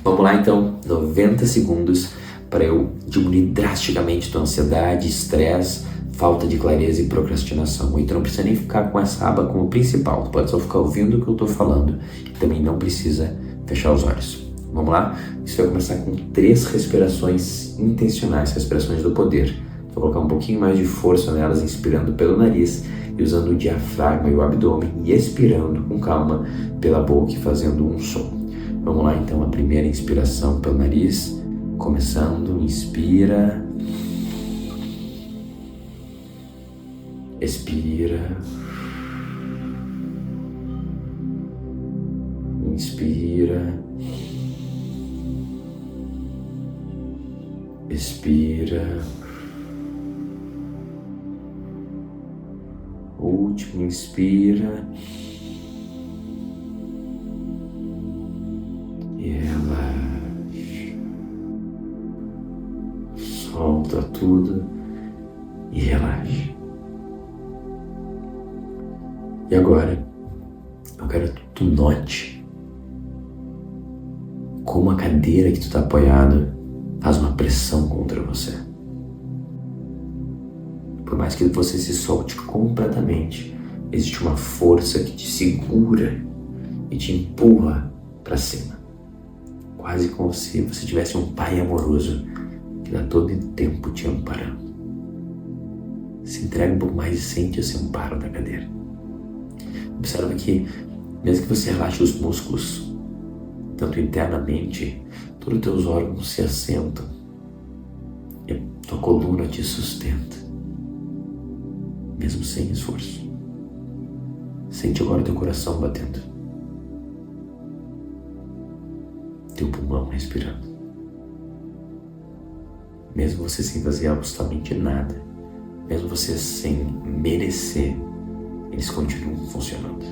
Vamos lá então, 90 segundos para eu diminuir drasticamente tua ansiedade, estresse, falta de clareza e procrastinação. E tu não precisa nem ficar com essa aba como principal, tu pode só ficar ouvindo o que eu tô falando e também não precisa fechar os olhos. Vamos lá? Isso vai começar com 3 respirações intencionais, respirações do poder. Vou colocar um pouquinho mais de força nelas, inspirando pelo nariz e usando o diafragma e o abdômen e expirando com calma pela boca e fazendo um som. Vamos lá então, a primeira inspiração pelo nariz, começando, inspira, expira, inspira, expira, último, inspira e relaxa, solta tudo e relaxa. E agora, eu quero que tu note como a cadeira que tu tá apoiado faz uma pressão contra você. Por mais que você se solte completamente, existe uma força que te segura e te empurra para cima. Quase como se você tivesse um pai amoroso que dá todo o tempo te amparando. Se entrega um pouco mais e sente esse amparo da cadeira. Observa que, mesmo que você relaxe os músculos, tanto internamente, todos os teus órgãos se assentam e a tua coluna te sustenta, mesmo sem esforço. Sente agora teu coração batendo, teu pulmão respirando. Mesmo você sem fazer absolutamente nada, mesmo você sem merecer, eles continuam funcionando.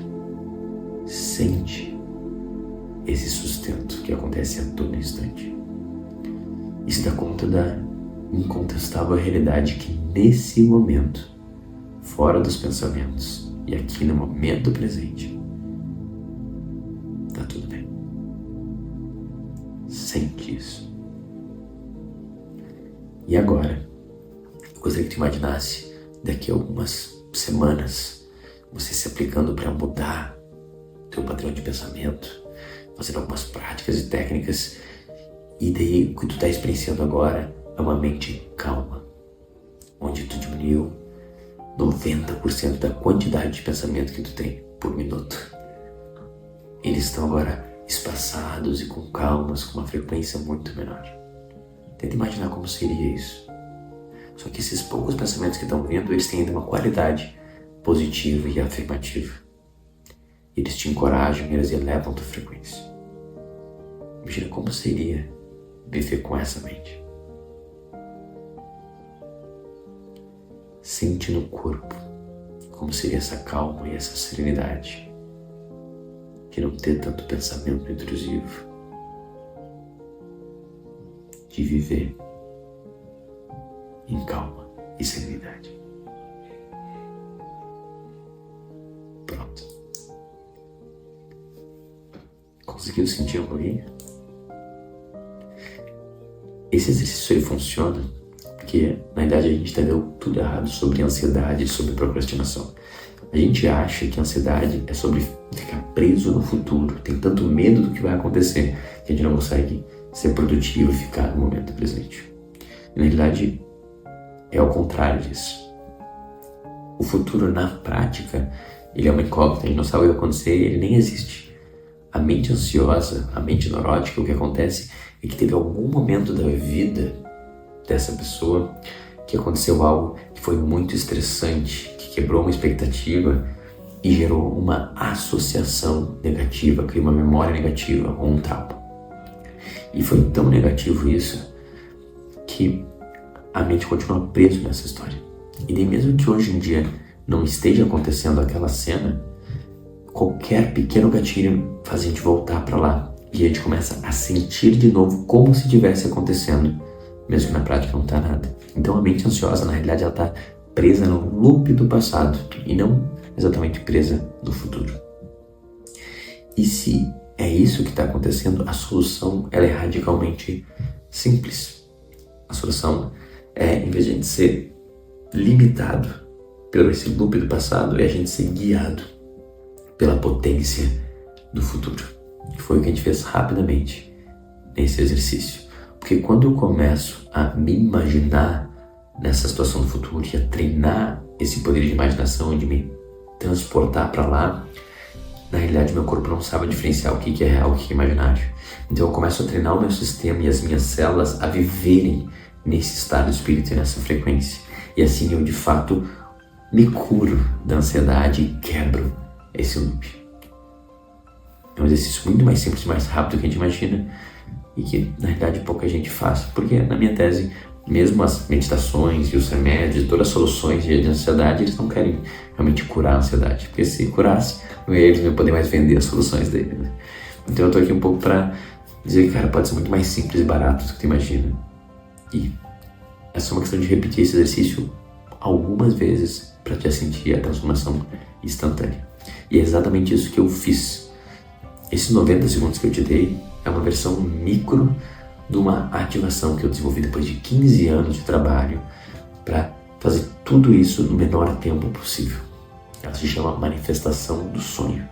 Sente esse sustento que acontece a todo instante. Isso dá conta da incontestável realidade que nesse momento, fora dos pensamentos e aqui no momento presente, tá tudo bem. Sente isso. E agora, eu gostaria que tu imaginasse daqui a algumas semanas você se aplicando para mudar teu padrão de pensamento, fazendo algumas práticas e técnicas, e daí o que tu está experienciando agora é uma mente calma, onde tu diminuiu 90% da quantidade de pensamento que tu tem por minuto. Eles estão agora espaçados e com calmas, com uma frequência muito menor. Tenta imaginar como seria isso. Só que esses poucos pensamentos que estão vindo, eles têm ainda uma qualidade positiva e afirmativa. Eles te encorajam e eles elevam a tua frequência. Imagina como seria viver com essa mente. Sente no corpo como seria essa calma e essa serenidade de não ter tanto pensamento intrusivo, de viver em calma e serenidade. Pronto. Conseguiu sentir um pouquinho? Esse exercício ele funciona porque, na verdade, a gente entendeu tudo errado sobre ansiedade e sobre procrastinação. A gente acha que a ansiedade é sobre ficar preso no futuro, tem tanto medo do que vai acontecer que a gente não consegue ser produtivo e ficar no momento presente. E, na realidade, é ao contrário disso. O futuro, na prática, ele é uma incógnita, a gente não sabe o que vai acontecer, ele nem existe. A mente ansiosa, a mente neurótica, o que acontece é que teve algum momento da vida dessa pessoa que aconteceu algo que foi muito estressante, que quebrou uma expectativa e gerou uma associação negativa, criou uma memória negativa ou um trauma. E foi tão negativo isso que a mente continua presa nessa história. E nem mesmo que hoje em dia não esteja acontecendo aquela cena, qualquer pequeno gatilho faz a gente voltar para lá e a gente começa a sentir de novo como se estivesse acontecendo, mesmo que na prática não está nada. Então a mente ansiosa, na realidade, ela está presa no loop do passado e não exatamente presa no futuro. E se é isso que está acontecendo, a solução ela é radicalmente simples. A solução é, em vez de a gente ser limitado pelo esse loop do passado, é a gente ser guiado pela potência do futuro. Que foi o que a gente fez rapidamente nesse exercício. Porque quando eu começo a me imaginar nessa situação do futuro e a treinar esse poder de imaginação, de me transportar para lá, na realidade meu corpo não sabe diferenciar o que é real, o que é imaginário. Então eu começo a treinar o meu sistema e as minhas células a viverem nesse estado de espírito e nessa frequência. E assim eu de fato me curo da ansiedade e quebro esse loop. É um exercício muito mais simples e mais rápido do que a gente imagina e que na realidade pouca gente faz, porque na minha tese, mesmo as meditações e os remédios, todas as soluções de ansiedade, eles não querem realmente curar a ansiedade, porque se curasse, eles não iam poder mais vender as soluções deles. Então eu tô aqui um pouco para dizer que, cara, pode ser muito mais simples e barato do que tu imagina. E é só uma questão de repetir esse exercício algumas vezes para te sentir a transformação instantânea. E é exatamente isso que eu fiz. Esses 90 segundos que eu te dei é uma versão micro de uma ativação que eu desenvolvi depois de 15 anos de trabalho para fazer tudo isso no menor tempo possível. Ela se chama manifestação do sonho.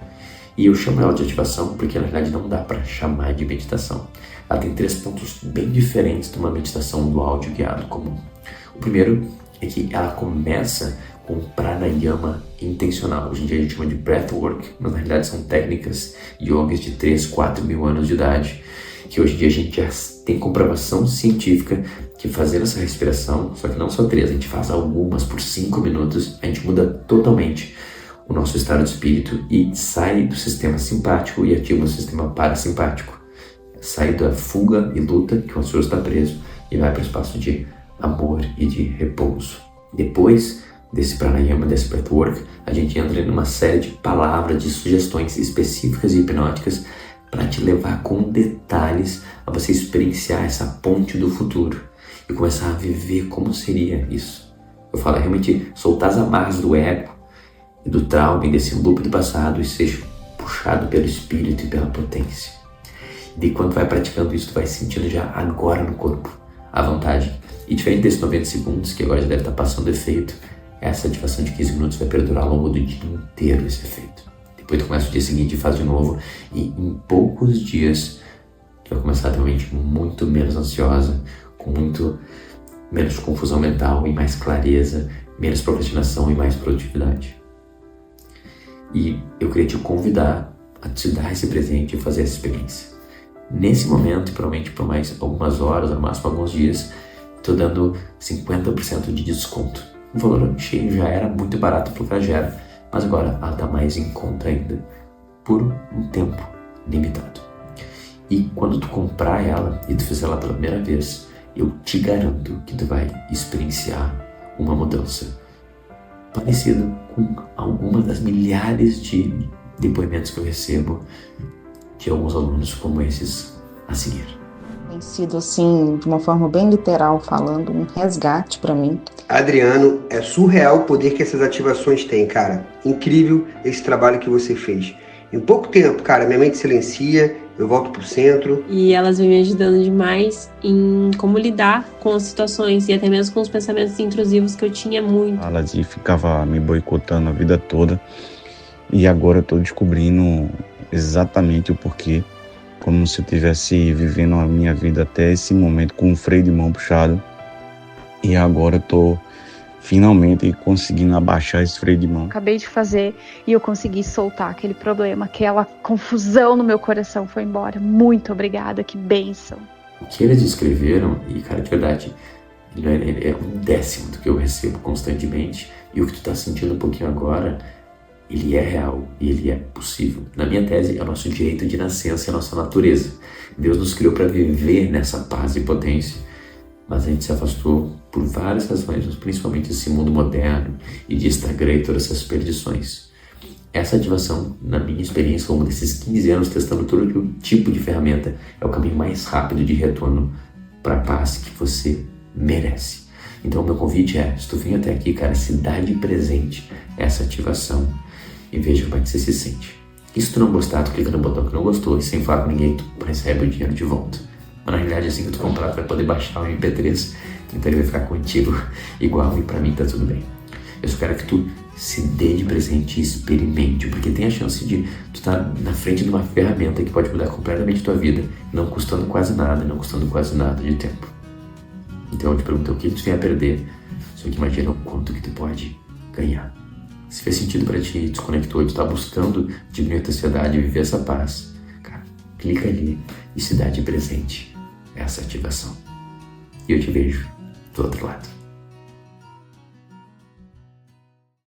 E eu chamo ela de ativação porque na verdade não dá para chamar de meditação. Ela tem 3 pontos bem diferentes de uma meditação do áudio guiado comum. O primeiro é que ela começa com um pranayama intencional. Hoje em dia a gente chama de breathwork, mas na realidade são técnicas yogas de 3, 4 mil anos de idade, que hoje em dia a gente já tem comprovação científica que fazendo essa respiração, só que não só 3, a gente faz algumas por 5 minutos, a gente muda totalmente o nosso estado de espírito e sai do sistema simpático e ativa o sistema parasimpático. Sai da fuga e luta, que o ansioso está preso, e vai para o espaço de amor e de repouso. Depois desse pranayama, desse breathwork, a gente entra em uma série de palavras, de sugestões específicas e hipnóticas para te levar com detalhes a você experienciar essa ponte do futuro e começar a viver como seria isso. Eu falo, é realmente soltar as amarras do ego e do trauma e desse loop do passado e seja puxado pelo espírito e pela potência. E quando vai praticando isso, tu vai sentindo já agora no corpo a vantagem. E diferente desses 90 segundos, que agora já deve estar passando efeito, essa ativação de 15 minutos vai perdurar ao longo do dia inteiro esse efeito. Depois tu começa o dia seguinte e faz de novo, e em poucos dias tu vai começar a ter uma mente muito menos ansiosa, com muito menos confusão mental e mais clareza, menos procrastinação e mais produtividade. E eu queria te convidar a te dar esse presente e fazer essa experiência. Nesse momento, e provavelmente por mais algumas horas, no máximo alguns dias, estou dando 50% de desconto. O valor cheio já era muito barato para o que ela gera, mas agora ela está mais em conta ainda, por um tempo limitado. E quando tu comprar ela e tu fizer ela pela primeira vez, eu te garanto que tu vai experienciar uma mudança parecida com algumas das milhares de depoimentos que eu recebo de alguns alunos como esses a seguir. Tem sido, assim, de uma forma bem literal falando, um resgate para mim. Adriano, é surreal o poder que essas ativações têm, cara. Incrível esse trabalho que você fez. Em pouco tempo, cara, minha mente silencia, eu volto pro centro. E elas vêm me ajudando demais em como lidar com as situações e até mesmo com os pensamentos intrusivos que eu tinha muito. A Lazi ficava me boicotando a vida toda e agora eu tô descobrindo exatamente o porquê, como se eu estivesse vivendo a minha vida até esse momento com o freio de mão puxado e agora eu tô finalmente conseguindo abaixar esse freio de mão. Acabei de fazer e eu consegui soltar aquele problema, aquela confusão no meu coração foi embora. Muito obrigada, que bênção. O que eles escreveram, e cara, de verdade, ele é 1/10 do que eu recebo constantemente, e o que tu tá sentindo um pouquinho agora, ele é real e ele é possível. Na minha tese, é o nosso direito de nascença, é a nossa natureza. Deus nos criou para viver nessa paz e potência, mas a gente se afastou por várias razões, mas principalmente esse mundo moderno e de Instagram e todas essas perdições. Essa ativação, na minha experiência, ao longo desses 15 anos testando todo tipo de ferramenta, é o caminho mais rápido de retorno para a paz que você merece. Então, o meu convite é, se tu vem até aqui, cara, se dá de presente essa ativação e veja como é que você se sente. E se tu não gostar, tu clica no botão que não gostou e sem falar com ninguém, tu recebe o dinheiro de volta. Mas na realidade, assim que tu comprar, tu vai poder baixar o MP3, então ele vai ficar contigo igual e pra mim tá tudo bem. Eu só quero que tu se dê de presente e experimente, porque tem a chance de tu estar na frente de uma ferramenta que pode mudar completamente tua vida, não custando quase nada de tempo. Então eu te pergunto o que tu tem a perder, só que imagina o quanto que tu pode ganhar. Se fez sentido pra ti, desconectou e tu tá buscando diminuir a tua ansiedade e viver essa paz, cara, clica ali e se dá de presente essa ativação. E eu te vejo do outro lado.